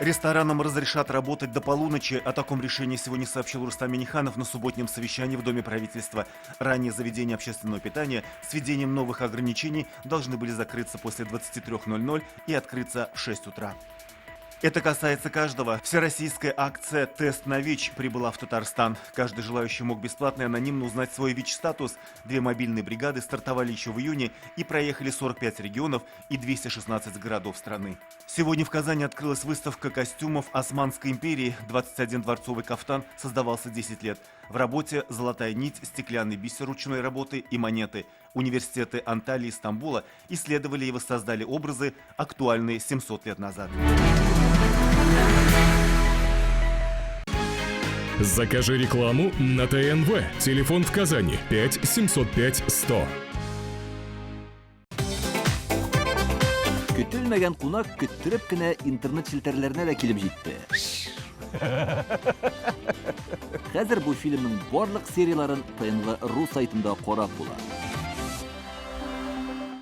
Ресторанам разрешат работать до полуночи. О таком решении сегодня сообщил Рустам Минниханов на субботнем совещании в Доме правительства. Ранее заведения общественного питания с введением новых ограничений должны были закрыться после 23:00 и открыться в 6 утра. Это касается каждого. Всероссийская акция «Тест на ВИЧ» прибыла в Татарстан. Каждый желающий мог бесплатно и анонимно узнать свой ВИЧ-статус. 2 мобильные бригады стартовали еще в июне и проехали 45 регионов и 216 городов страны. Сегодня в Казани открылась выставка костюмов Османской империи. 21 дворцовый кафтан создавался 10 лет. В работе золотая нить, стеклянный бисер ручной работы и монеты. Университеты Анталии и Стамбула исследовали и воссоздали образы, актуальные 700 лет назад. Закажи рекламу на ТНВ. Телефон в Казани 5 705 100. Көтелмәгән кунак көттүреп кенә интернет челтәрләренә дә килеп җитте. Хәзер бу фильмның барлык серияларын ТНВ.ру сайтында карап була.